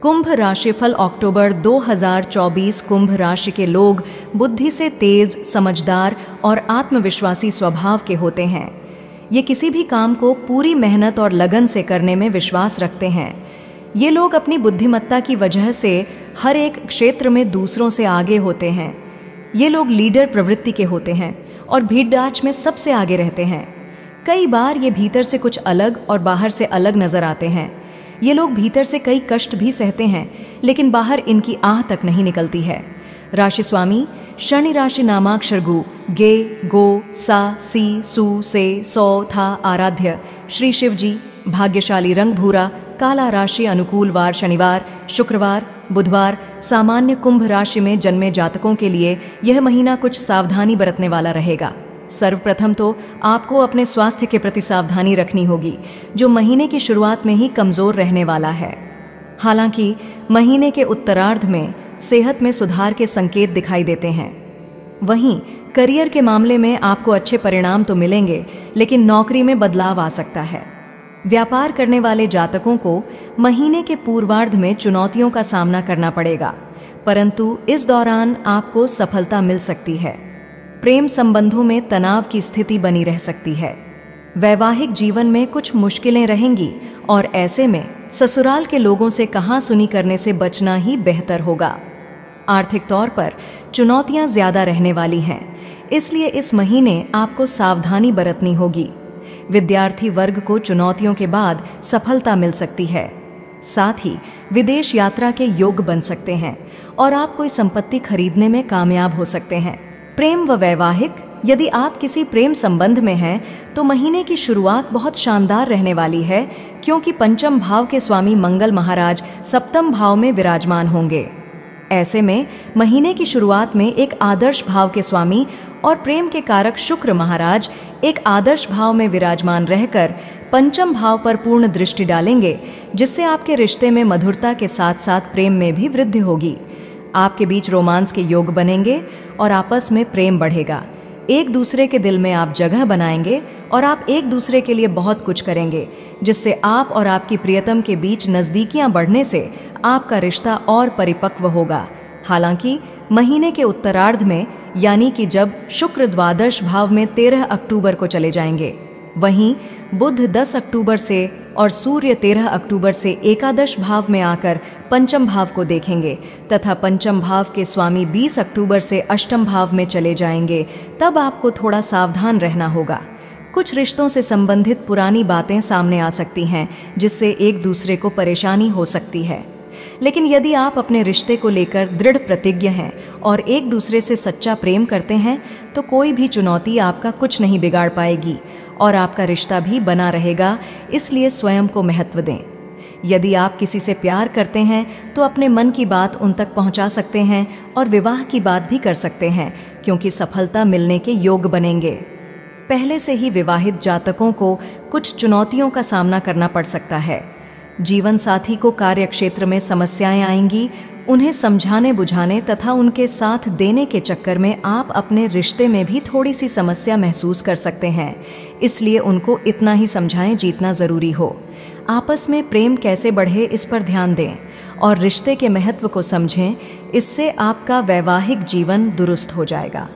कुंभ राशिफल अक्टूबर 2024। कुंभ राशि के लोग बुद्धि से तेज, समझदार और आत्मविश्वासी स्वभाव के होते हैं। ये किसी भी काम को पूरी मेहनत और लगन से करने में विश्वास रखते हैं। ये लोग अपनी बुद्धिमत्ता की वजह से हर एक क्षेत्र में दूसरों से आगे होते हैं। ये लोग लीडर प्रवृत्ति के होते हैं और भीड़-डाच में सबसे आगे रहते हैं। कई बार ये भीतर से कुछ अलग और बाहर से अलग नजर आते हैं। ये लोग भीतर से कई कष्ट भी सहते हैं, लेकिन बाहर इनकी आह तक नहीं निकलती है। राशि स्वामी शनि राशि नामाक्षर गु, गे, गो, सा, सी, सु, से, सौ, था, आराध्य। श्री शिव जी। भाग्यशाली रंग भूरा। काला राशि अनुकूल वार शनिवार, शुक्रवार, बुधवार। सामान्य कुंभ राशि में जन्मे जातकों के लिए यह महीना कुछ सावधानी बरतने वाला रहेगा। सर्वप्रथम तो आपको अपने स्वास्थ्य के प्रति सावधानी रखनी होगी, जो महीने की शुरुआत में ही कमजोर रहने वाला है। हालांकि महीने के उत्तरार्ध में सेहत में सुधार के संकेत दिखाई देते हैं। वहीं करियर के मामले में आपको अच्छे परिणाम तो मिलेंगे, लेकिन नौकरी में बदलाव आ सकता है। व्यापार करने वाले जातकों को महीने के पूर्वार्ध में चुनौतियों का सामना करना पड़ेगा, परंतु इस दौरान आपको सफलता मिल सकती है। प्रेम संबंधों में तनाव की स्थिति बनी रह सकती है। वैवाहिक जीवन में कुछ मुश्किलें रहेंगी और ऐसे में ससुराल के लोगों से कहासुनी करने से बचना ही बेहतर होगा। आर्थिक तौर पर चुनौतियां ज्यादा रहने वाली हैं, इसलिए इस महीने आपको सावधानी बरतनी होगी। विद्यार्थी वर्ग को चुनौतियों के बाद सफलता मिल सकती है। साथ ही विदेश यात्रा के योग बन सकते हैं और आप कोई संपत्ति खरीदने में कामयाब हो सकते हैं। प्रेम व वैवाहिक, यदि आप किसी प्रेम संबंध में हैं तो महीने की शुरुआत बहुत शानदार रहने वाली है, क्योंकि पंचम भाव के स्वामी मंगल महाराज सप्तम भाव में विराजमान होंगे। ऐसे में महीने की शुरुआत में एक आदर्श भाव के स्वामी और प्रेम के कारक शुक्र महाराज एक आदर्श भाव में विराजमान रहकर पंचम भाव पर पूर्ण दृष्टि डालेंगे, जिससे आपके रिश्ते में मधुरता के साथ साथ प्रेम में भी वृद्धि होगी। आपके बीच रोमांस के योग बनेंगे और आपस में प्रेम बढ़ेगा। एक दूसरे के दिल में आप जगह बनाएंगे और आप एक दूसरे के लिए बहुत कुछ करेंगे, जिससे आप और आपकी प्रियतम के बीच नज़दीकियां बढ़ने से आपका रिश्ता और परिपक्व होगा। हालांकि महीने के उत्तरार्ध में, यानी कि जब शुक्र द्वादश भाव में 13 अक्टूबर को चले जाएंगे, वहीं बुध 10 अक्टूबर से और सूर्य 13 अक्टूबर से एकादश भाव में आकर पंचम भाव को देखेंगे तथा पंचम भाव के स्वामी 20 अक्टूबर से अष्टम भाव में चले जाएंगे। तब आपको थोड़ा सावधान रहना होगा। कुछ रिश्तों से संबंधित पुरानी बातें सामने आ सकती हैं, जिससे एक दूसरे को परेशानी हो सकती है। लेकिन यदि आप अपने रिश्ते को लेकर दृढ़ प्रतिज्ञ हैं और एक दूसरे से सच्चा प्रेम करते हैं, तो कोई भी चुनौती आपका कुछ नहीं बिगाड़ पाएगी और आपका रिश्ता भी बना रहेगा। इसलिए स्वयं को महत्व दें। यदि आप किसी से प्यार करते हैं तो अपने मन की बात उन तक पहुंचा सकते हैं और विवाह की बात भी कर सकते हैं, क्योंकि सफलता मिलने के योग बनेंगे। पहले से ही विवाहित जातकों को कुछ चुनौतियों का सामना करना पड़ सकता है। जीवन साथी को कार्य क्षेत्र में समस्याएं आएंगी। उन्हें समझाने बुझाने तथा उनके साथ देने के चक्कर में आप अपने रिश्ते में भी थोड़ी सी समस्या महसूस कर सकते हैं। इसलिए उनको इतना ही समझाएं जितना ज़रूरी हो। आपस में प्रेम कैसे बढ़े, इस पर ध्यान दें और रिश्ते के महत्व को समझें। इससे आपका वैवाहिक जीवन दुरुस्त हो जाएगा।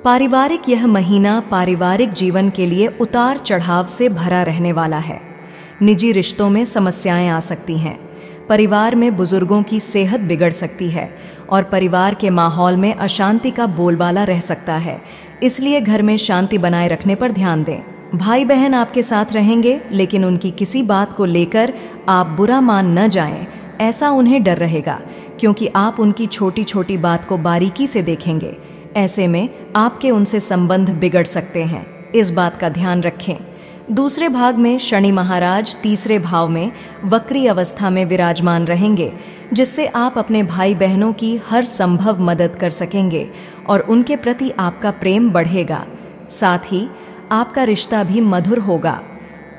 पारिवारिक, यह महीना पारिवारिक जीवन के लिए उतार चढ़ाव से भरा रहने वाला है। निजी रिश्तों में समस्याएं आ सकती हैं। परिवार में बुजुर्गों की सेहत बिगड़ सकती है और परिवार के माहौल में अशांति का बोलबाला रह सकता है। इसलिए घर में शांति बनाए रखने पर ध्यान दें। भाई बहन आपके साथ रहेंगे, लेकिन उनकी किसी बात को लेकर आप बुरा मान न जाएं, ऐसा उन्हें डर रहेगा, क्योंकि आप उनकी छोटी छोटी बात को बारीकी से देखेंगे। ऐसे में आपके उनसे संबंध बिगड़ सकते हैं। इस बात का ध्यान रखें। दूसरे भाग में शनि महाराज तीसरे भाव में वक्री अवस्था में विराजमान रहेंगे, जिससे आप अपने भाई बहनों की हर संभव मदद कर सकेंगे और उनके प्रति आपका प्रेम बढ़ेगा। साथ ही आपका रिश्ता भी मधुर होगा।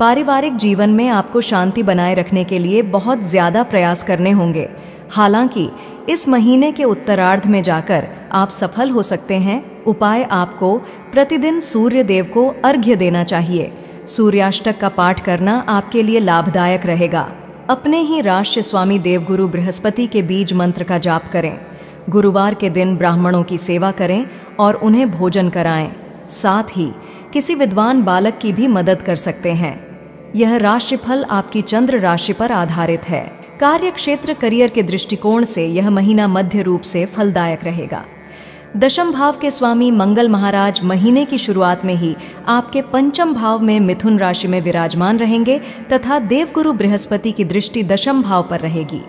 पारिवारिक जीवन में आपको शांति बनाए रखने के लिए बहुत ज़्यादा प्रयास करने होंगे। हालांकि इस महीने के उत्तरार्ध में जाकर आप सफल हो सकते हैं। उपाय आपको प्रतिदिन सूर्य देव को अर्घ्य देना चाहिए। सूर्याष्टक का पाठ करना आपके लिए लाभदायक रहेगा। अपने ही राशि स्वामी देवगुरु बृहस्पति के बीज मंत्र का जाप करें। गुरुवार के दिन ब्राह्मणों की सेवा करें और उन्हें भोजन कराएं। साथ ही किसी विद्वान बालक की भी मदद कर सकते हैं। यह राशिफल आपकी चंद्र राशि पर आधारित है। कार्य क्षेत्र करियर के दृष्टिकोण से यह महीना मध्य रूप से फलदायक रहेगा। दशम भाव के स्वामी मंगल महाराज महीने की शुरुआत में ही आपके पंचम भाव में मिथुन राशि में विराजमान रहेंगे तथा देवगुरु बृहस्पति की दृष्टि दशम भाव पर रहेगी।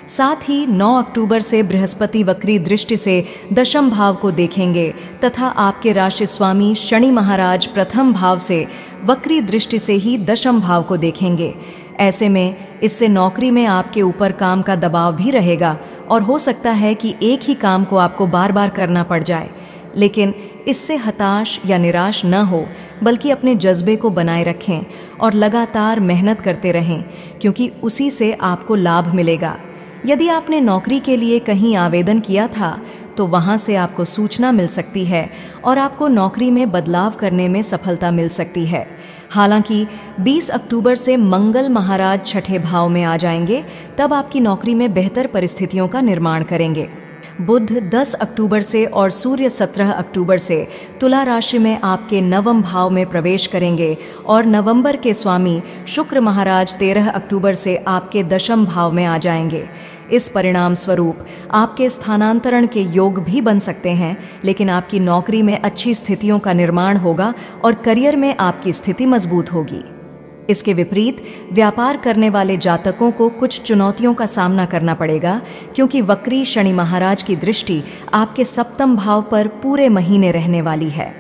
साथ ही 9 अक्टूबर से बृहस्पति वक्री दृष्टि से दशम भाव को देखेंगे तथा आपके राशि स्वामी शनि महाराज प्रथम भाव से वक्री दृष्टि से ही दशम भाव को देखेंगे। ऐसे में इससे नौकरी में आपके ऊपर काम का दबाव भी रहेगा और हो सकता है कि एक ही काम को आपको बार बार करना पड़ जाए। लेकिन इससे हताश या निराश न हो, बल्कि अपने जज्बे को बनाए रखें और लगातार मेहनत करते रहें, क्योंकि उसी से आपको लाभ मिलेगा। यदि आपने नौकरी के लिए कहीं आवेदन किया था तो वहां से आपको सूचना मिल सकती है और आपको नौकरी में बदलाव करने में सफलता मिल सकती है। हालांकि 20 अक्टूबर से मंगल महाराज छठे भाव में आ जाएंगे, तब आपकी नौकरी में बेहतर परिस्थितियों का निर्माण करेंगे। बुध 10 अक्टूबर से और सूर्य 17 अक्टूबर से तुला राशि में आपके नवम भाव में प्रवेश करेंगे और नवंबर के स्वामी शुक्र महाराज 13 अक्टूबर से आपके दशम भाव में आ जाएंगे। इस परिणाम स्वरूप आपके स्थानांतरण के योग भी बन सकते हैं, लेकिन आपकी नौकरी में अच्छी स्थितियों का निर्माण होगा और करियर में आपकी स्थिति मजबूत होगी। इसके विपरीत व्यापार करने वाले जातकों को कुछ चुनौतियों का सामना करना पड़ेगा, क्योंकि वक्री शनि महाराज की दृष्टि आपके सप्तम भाव पर पूरे महीने रहने वाली है।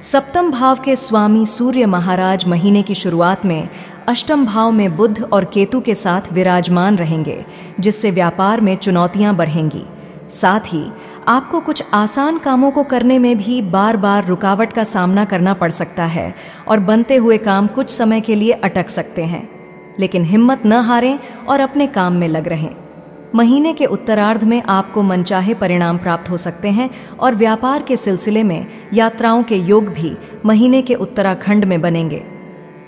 सप्तम भाव के स्वामी सूर्य महाराज महीने की शुरुआत में अष्टम भाव में बुध और केतु के साथ विराजमान रहेंगे, जिससे व्यापार में चुनौतियां बढ़ेंगी। साथ ही आपको कुछ आसान कामों को करने में भी बार बार रुकावट का सामना करना पड़ सकता है और बनते हुए काम कुछ समय के लिए अटक सकते हैं। लेकिन हिम्मत न हारें और अपने काम में लग रहें। महीने के उत्तरार्ध में आपको मनचाहे परिणाम प्राप्त हो सकते हैं और व्यापार के सिलसिले में यात्राओं के योग भी महीने के उत्तराखंड में बनेंगे।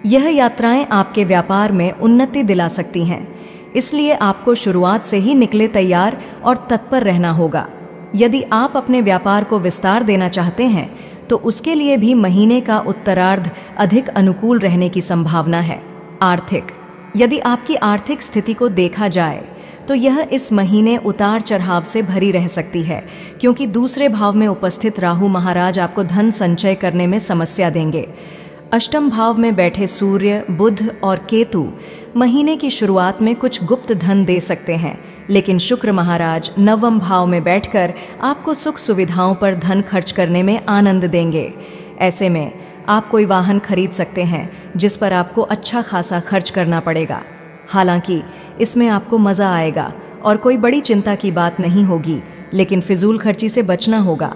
यह यात्राएं आपके व्यापार में उन्नति दिला सकती हैं, इसलिए आपको शुरुआत से ही निकले तैयार और तत्पर रहना होगा। यदि आप अपने व्यापार को विस्तार देना चाहते हैं तो उसके लिए भी महीने का उत्तरार्ध अधिक अनुकूल रहने की संभावना है। आर्थिक, यदि आपकी आर्थिक स्थिति को देखा जाए तो यह इस महीने उतार चढ़ाव से भरी रह सकती है, क्योंकि दूसरे भाव में उपस्थित राहु महाराज आपको धन संचय करने में समस्या देंगे। अष्टम भाव में बैठे सूर्य, बुध और केतु महीने की शुरुआत में कुछ गुप्त धन दे सकते हैं, लेकिन शुक्र महाराज नवम भाव में बैठकर आपको सुख सुविधाओं पर धन खर्च करने में आनंद देंगे। ऐसे में आप कोई वाहन खरीद सकते हैं जिस पर आपको अच्छा खासा खर्च करना पड़ेगा। हालांकि इसमें आपको मज़ा आएगा और कोई बड़ी चिंता की बात नहीं होगी, लेकिन फिजूल खर्ची से बचना होगा।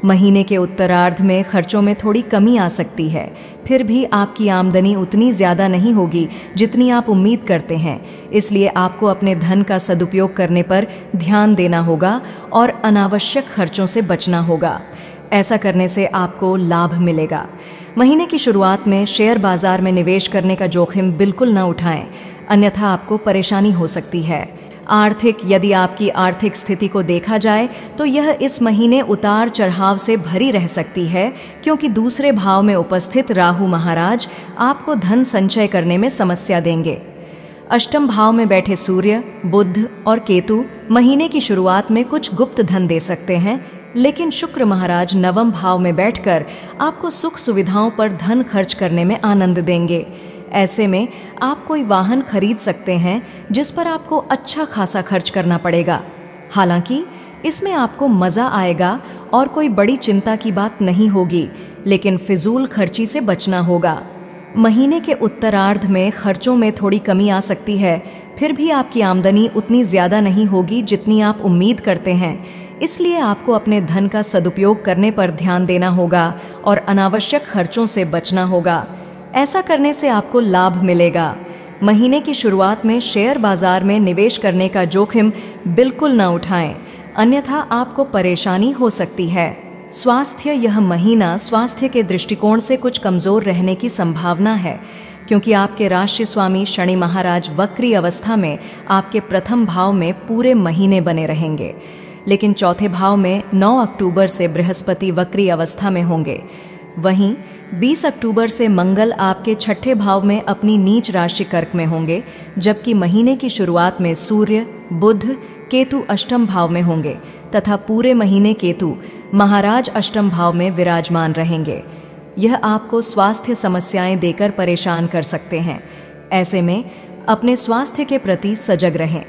महीने के उत्तरार्ध में खर्चों में थोड़ी कमी आ सकती है, फिर भी आपकी आमदनी उतनी ज़्यादा नहीं होगी जितनी आप उम्मीद करते हैं। इसलिए आपको अपने धन का सदुपयोग करने पर ध्यान देना होगा और अनावश्यक खर्चों से बचना होगा। ऐसा करने से आपको लाभ मिलेगा। महीने की शुरुआत में शेयर बाजार में निवेश करने का जोखिम बिल्कुल न उठाएं, अन्यथा आपको परेशानी हो सकती है। आर्थिक, यदि आपकी आर्थिक स्थिति को देखा जाए तो यह इस महीने उतार चढ़ाव से भरी रह सकती है, क्योंकि दूसरे भाव में उपस्थित राहु महाराज आपको धन संचय करने में समस्या देंगे। अष्टम भाव में बैठे सूर्य, बुध और केतु महीने की शुरुआत में कुछ गुप्त धन दे सकते हैं, लेकिन शुक्र महाराज नवम भाव में बैठकर आपको सुख सुविधाओं पर धन खर्च करने में आनंद देंगे। ऐसे में आप कोई वाहन खरीद सकते हैं जिस पर आपको अच्छा खासा खर्च करना पड़ेगा। हालांकि इसमें आपको मज़ा आएगा और कोई बड़ी चिंता की बात नहीं होगी, लेकिन फिजूल खर्ची से बचना होगा। महीने के उत्तरार्ध में खर्चों में थोड़ी कमी आ सकती है, फिर भी आपकी आमदनी उतनी ज़्यादा नहीं होगी जितनी आप उम्मीद करते हैं। इसलिए आपको अपने धन का सदुपयोग करने पर ध्यान देना होगा और अनावश्यक खर्चों से बचना होगा। ऐसा करने से आपको लाभ मिलेगा। महीने की शुरुआत में शेयर बाजार में निवेश करने का जोखिम बिल्कुल न उठाएं, अन्यथा आपको परेशानी हो सकती है। स्वास्थ्य, यह महीना स्वास्थ्य के दृष्टिकोण से कुछ कमज़ोर रहने की संभावना है, क्योंकि आपके राशि स्वामी शनि महाराज वक्री अवस्था में आपके प्रथम भाव में पूरे महीने बने रहेंगे, लेकिन चौथे भाव में 9 अक्टूबर से बृहस्पति वक्री अवस्था में होंगे। वहीं 20 अक्टूबर से मंगल आपके छठे भाव में अपनी नीच राशि कर्क में होंगे, जबकि महीने की शुरुआत में सूर्य, बुध, केतु अष्टम भाव में होंगे तथा पूरे महीने केतु महाराज अष्टम भाव में विराजमान रहेंगे। यह आपको स्वास्थ्य समस्याएं देकर परेशान कर सकते हैं। ऐसे में अपने स्वास्थ्य के प्रति सजग रहें।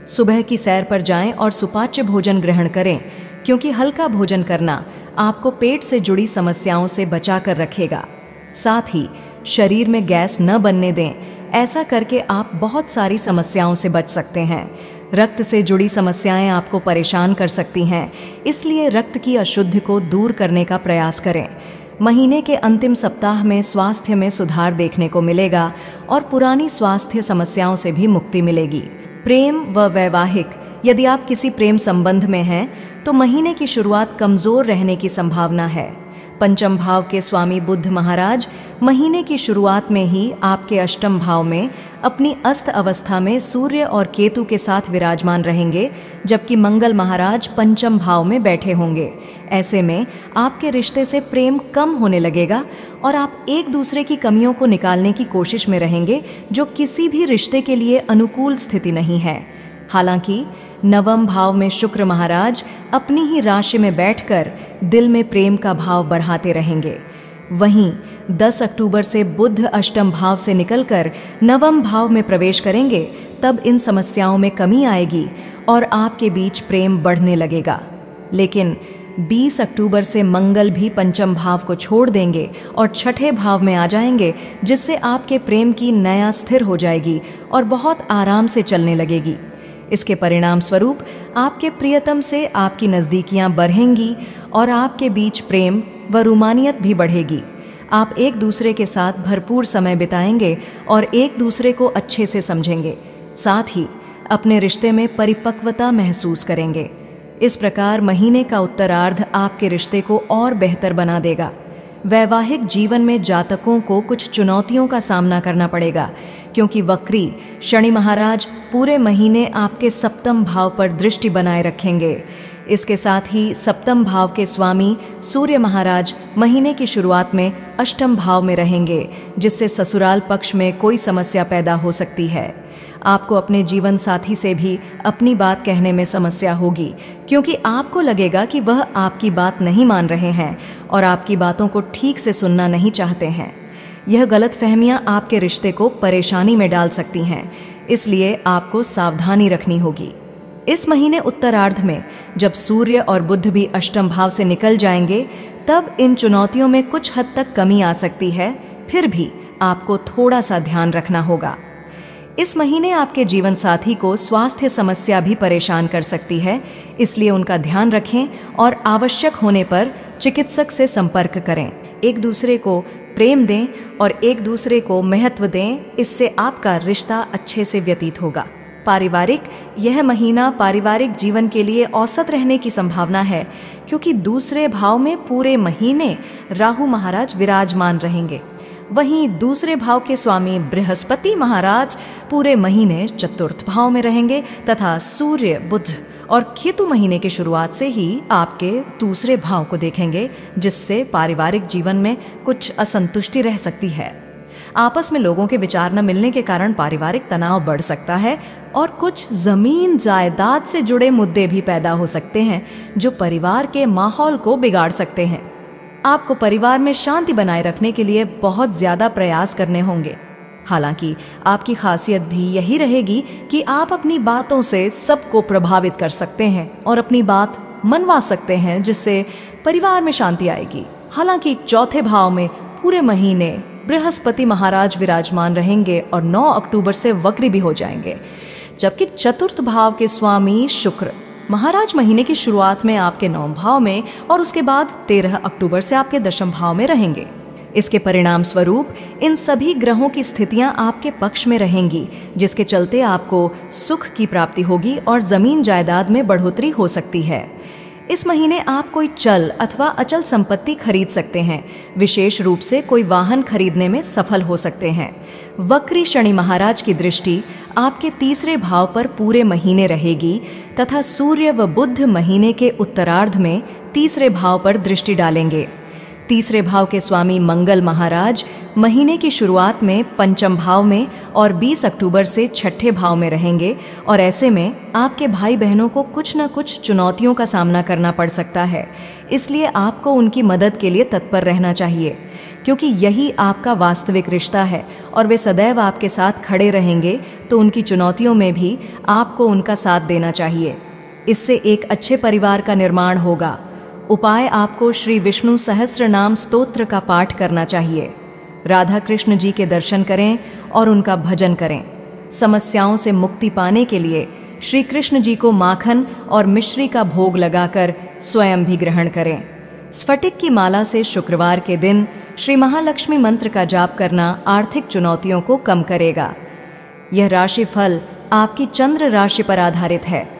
सुबह की सैर पर जाएं और सुपाच्य भोजन ग्रहण करें, क्योंकि हल्का भोजन करना आपको पेट से जुड़ी समस्याओं से बचा कर रखेगा। साथ ही शरीर में गैस न बनने दें, ऐसा करके आप बहुत सारी समस्याओं से बच सकते हैं। रक्त से जुड़ी समस्याएं आपको परेशान कर सकती हैं, इसलिए रक्त की अशुद्धि को दूर करने का प्रयास करें। महीने के अंतिम सप्ताह में स्वास्थ्य में सुधार देखने को मिलेगा और पुरानी स्वास्थ्य समस्याओं से भी मुक्ति मिलेगी। प्रेम व वैवाहिक, यदि आप किसी प्रेम संबंध में हैं तो महीने की शुरुआत कमजोर रहने की संभावना है। पंचम भाव के स्वामी बुध महाराज महीने की शुरुआत में ही आपके अष्टम भाव में अपनी अस्त अवस्था में सूर्य और केतु के साथ विराजमान रहेंगे, जबकि मंगल महाराज पंचम भाव में बैठे होंगे। ऐसे में आपके रिश्ते से प्रेम कम होने लगेगा और आप एक दूसरे की कमियों को निकालने की कोशिश में रहेंगे, जो किसी भी रिश्ते के लिए अनुकूल स्थिति नहीं है। हालांकि नवम भाव में शुक्र महाराज अपनी ही राशि में बैठकर दिल में प्रेम का भाव बढ़ाते रहेंगे। वहीं 10 अक्टूबर से बुध अष्टम भाव से निकलकर नवम भाव में प्रवेश करेंगे, तब इन समस्याओं में कमी आएगी और आपके बीच प्रेम बढ़ने लगेगा। लेकिन 20 अक्टूबर से मंगल भी पंचम भाव को छोड़ देंगे और छठे भाव में आ जाएंगे, जिससे आपके प्रेम की नया स्थिर हो जाएगी और बहुत आराम से चलने लगेगी। इसके परिणाम स्वरूप आपके प्रियतम से आपकी नज़दीकियां बढ़ेंगी और आपके बीच प्रेम व रूमानियत भी बढ़ेगी। आप एक दूसरे के साथ भरपूर समय बिताएंगे और एक दूसरे को अच्छे से समझेंगे। साथ ही अपने रिश्ते में परिपक्वता महसूस करेंगे। इस प्रकार महीने का उत्तरार्ध आपके रिश्ते को और बेहतर बना देगा। वैवाहिक जीवन में जातकों को कुछ चुनौतियों का सामना करना पड़ेगा, क्योंकि वक्री शनि महाराज पूरे महीने आपके सप्तम भाव पर दृष्टि बनाए रखेंगे। इसके साथ ही सप्तम भाव के स्वामी सूर्य महाराज महीने की शुरुआत में अष्टम भाव में रहेंगे, जिससे ससुराल पक्ष में कोई समस्या पैदा हो सकती है। आपको अपने जीवन साथी से भी अपनी बात कहने में समस्या होगी, क्योंकि आपको लगेगा कि वह आपकी बात नहीं मान रहे हैं और आपकी बातों को ठीक से सुनना नहीं चाहते हैं। यह गलतफहमियां आपके रिश्ते को परेशानी में डाल सकती हैं, इसलिए आपको सावधानी रखनी होगी। इस महीने उत्तरार्ध में जब सूर्य और बुध भी अष्टम भाव से निकल जाएंगे, तब इन चुनौतियों में कुछ हद तक कमी आ सकती है। फिर भी आपको थोड़ा सा ध्यान रखना होगा। इस महीने आपके जीवन साथी को स्वास्थ्य समस्या भी परेशान कर सकती है, इसलिए उनका ध्यान रखें और आवश्यक होने पर चिकित्सक से संपर्क करें। एक दूसरे को प्रेम दें और एक दूसरे को महत्व दें, इससे आपका रिश्ता अच्छे से व्यतीत होगा। पारिवारिक, यह महीना पारिवारिक जीवन के लिए औसत रहने की संभावना है, क्योंकि दूसरे भाव में पूरे महीने राहु महाराज विराजमान रहेंगे। वहीं दूसरे भाव के स्वामी बृहस्पति महाराज पूरे महीने चतुर्थ भाव में रहेंगे तथा सूर्य, बुध और केतु महीने की शुरुआत से ही आपके दूसरे भाव को देखेंगे, जिससे पारिवारिक जीवन में कुछ असंतुष्टि रह सकती है। आपस में लोगों के विचार न मिलने के कारण पारिवारिक तनाव बढ़ सकता है और कुछ जमीन जायदाद से जुड़े मुद्दे भी पैदा हो सकते हैं, जो परिवार के माहौल को बिगाड़ सकते हैं। आपको परिवार में शांति बनाए रखने के लिए बहुत ज्यादा प्रयास करने होंगे। हालांकि आपकी खासियत भी यही रहेगी कि आप अपनी बातों से सबको प्रभावित कर सकते हैं और अपनी बात मनवा सकते हैं, जिससे परिवार में शांति आएगी। हालांकि चौथे भाव में पूरे महीने बृहस्पति महाराज विराजमान रहेंगे और 9 अक्टूबर से वक्री भी हो जाएंगे, जबकि चतुर्थ भाव के स्वामी शुक्र महाराज महीने की शुरुआत में आपके 9 भाव में और उसके बाद 13 अक्टूबर से आपके दशम भाव में रहेंगे। इसके परिणाम स्वरूप इन सभी ग्रहों की स्थितियां आपके पक्ष में रहेंगी, जिसके चलते आपको सुख की प्राप्ति होगी और जमीन जायदाद में बढ़ोतरी हो सकती है। इस महीने आप कोई चल अथवा अचल संपत्ति खरीद सकते हैं। विशेष रूप से कोई वाहन खरीदने में सफल हो सकते हैं। वक्री शनि महाराज की दृष्टि आपके तीसरे भाव पर पूरे महीने रहेगी तथा सूर्य व बुध महीने के उत्तरार्ध में तीसरे भाव पर दृष्टि डालेंगे। तीसरे भाव के स्वामी मंगल महाराज महीने की शुरुआत में पंचम भाव में और 20 अक्टूबर से छठे भाव में रहेंगे और ऐसे में आपके भाई बहनों को कुछ न कुछ चुनौतियों का सामना करना पड़ सकता है। इसलिए आपको उनकी मदद के लिए तत्पर रहना चाहिए, क्योंकि यही आपका वास्तविक रिश्ता है और वे सदैव आपके साथ खड़े रहेंगे, तो उनकी चुनौतियों में भी आपको उनका साथ देना चाहिए। इससे एक अच्छे परिवार का निर्माण होगा। उपाय आपको श्री विष्णु सहस्त्र नाम स्तोत्र का पाठ करना चाहिए। राधा कृष्ण जी के दर्शन करें और उनका भजन करें। समस्याओं से मुक्ति पाने के लिए श्री कृष्ण जी को माखन और मिश्री का भोग लगाकर स्वयं भी ग्रहण करें। स्फटिक की माला से शुक्रवार के दिन श्री महालक्ष्मी मंत्र का जाप करना आर्थिक चुनौतियों को कम करेगा। यह राशि फल आपकी चंद्र राशि पर आधारित है।